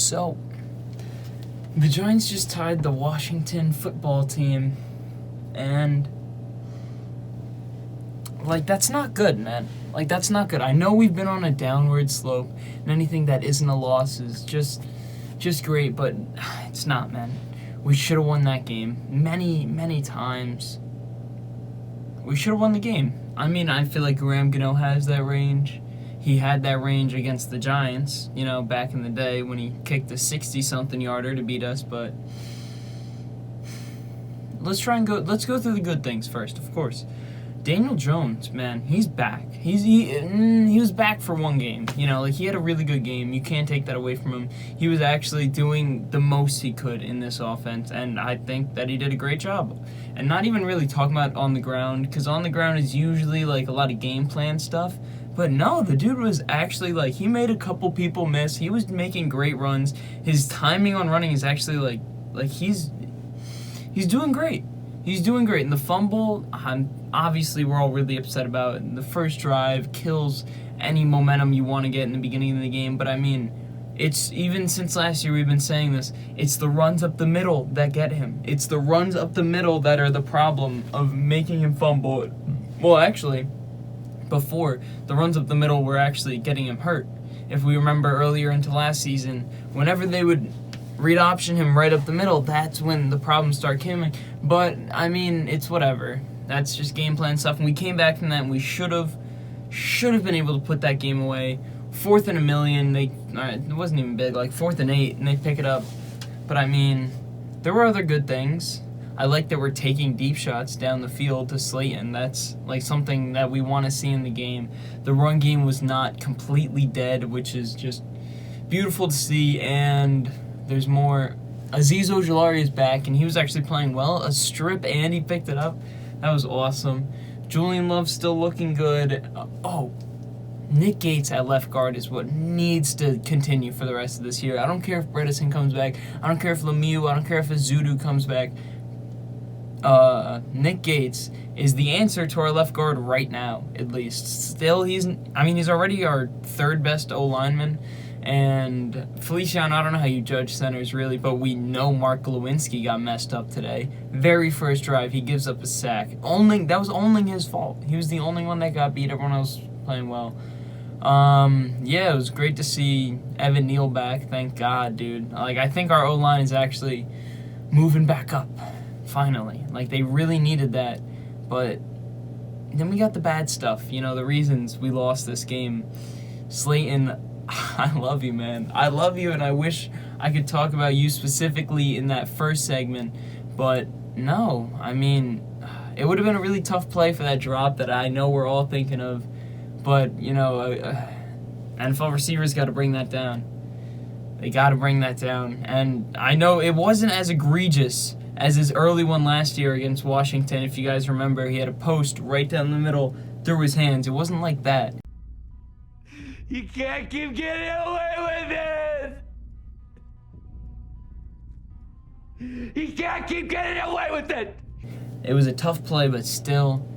So, the Giants just tied the Washington football team, and, that's not good, man. That's not good. I know we've been on a downward slope, and anything that isn't a loss is just great, but it's not, man. We should have won that game many, many times. We should have won the game. I mean, I feel like Graham Gano has that range. He had that range against the Giants, back in the day when he kicked a 60-something yarder to beat us, but let's go through the good things first, of course. Daniel Jones, man, he's back. He was back for one game. He had a really good game. You can't take that away from him. He was actually doing the most he could in this offense, and I think that he did a great job. And not even really talking about on the ground, because on the ground is usually a lot of game plan stuff. But no, the dude was actually he made a couple people miss. He was making great runs. His timing on running is actually he's doing great. He's doing great. And the fumble, obviously we're all really upset about. The first drive kills any momentum you want to get in the beginning of the game. But I mean, it's even since last year we've been saying this. It's the runs up the middle that get him. It's the runs up the middle that are the problem of making him fumble. Well, actually, before, the runs up the middle were actually getting him hurt. If we remember earlier into last season, whenever they would read option him right up the middle, that's when the problems start coming. But, I mean, it's whatever. That's just game plan stuff. And we came back from that, and we should have been able to put that game away. 4th and 1,000,000, it wasn't even big, 4th and 8, and they pick it up. But, I mean, there were other good things. I like that we're taking deep shots down the field to Slayton. That's something that we want to see in the game. The run game was not completely dead, which is just beautiful to see. And there's more. Azeez Ojulari is back, and he was actually playing well. A strip, and he picked it up. That was awesome. Julian Love's still looking good. Nick Gates at left guard is what needs to continue for the rest of this year. I don't care if Bredesen comes back. I don't care if Lemieux. I don't care if Azudu comes back. Nick Gates is the answer to our left guard right now, at least. Still, he's already our third best O-lineman, and Feliciano, I don't know how you judge centers really, but we know Mark Glowinski got messed up today. Very first drive, he gives up a sack. That was only his fault. He was the only one that got beat. Everyone else was playing well. It was great to see Evan Neal back. Thank God, dude. I think our O-line is actually moving back up. Finally. They really needed that. But then we got the bad stuff. The reasons we lost this game. Slayton, I love you, man. I love you, and I wish I could talk about you specifically in that first segment. But no, it would have been a really tough play for that drop that I know we're all thinking of. But, NFL receivers got to bring that down. They got to bring that down. And I know it wasn't as egregious as his early one last year against Washington. If you guys remember, he had a post right down the middle through his hands. It wasn't like that. You can't keep getting away with it! You can't keep getting away with it! It was a tough play, but still,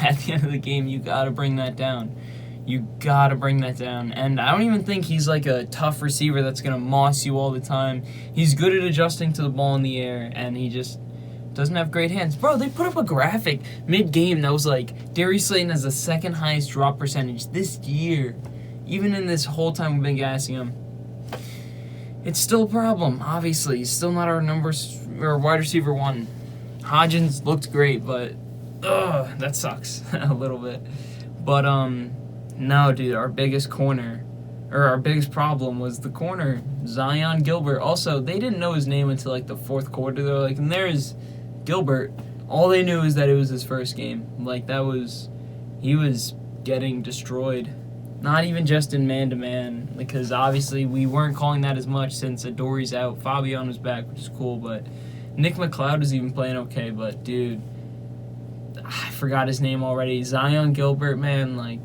at the end of the game, you gotta bring that down. You gotta bring that down. And I don't even think he's a tough receiver that's gonna moss you all the time. He's good at adjusting to the ball in the air, and he just doesn't have great hands. Bro, they put up a graphic mid-game that was Darius Slayton has the second highest drop percentage this year. Even in this whole time we've been gassing him. It's still a problem, obviously. He's still not our wide receiver one. Hodgins looked great, but that sucks a little bit. But no, dude, our biggest problem was the corner, Zion Gilbert. Also, they didn't know his name until the fourth quarter. They're and there's Gilbert. All they knew is that it was his first game. He was getting destroyed. Not even just in man-to-man, because obviously we weren't calling that as much since Adori's out. Fabian was back, which is cool, but Nick McLeod was even playing okay, but dude, I forgot his name already. Zion Gilbert, man,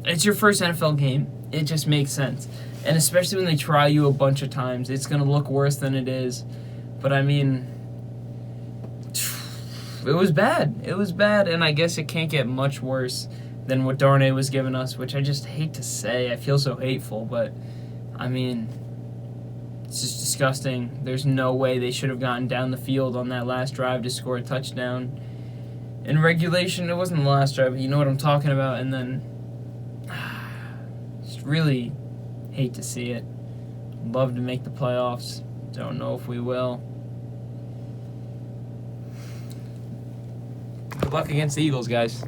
it's your first NFL game. It just makes sense. And especially when they try you a bunch of times, it's going to look worse than it is. But it was bad. It was bad, and I guess it can't get much worse than what Darnay was giving us, which I just hate to say. I feel so hateful, but It's just disgusting. There's no way they should have gotten down the field on that last drive to score a touchdown. In regulation, it wasn't the last drive, but you know what I'm talking about. And then, just really hate to see it. Love to make the playoffs. Don't know if we will. Good luck against the Eagles, guys.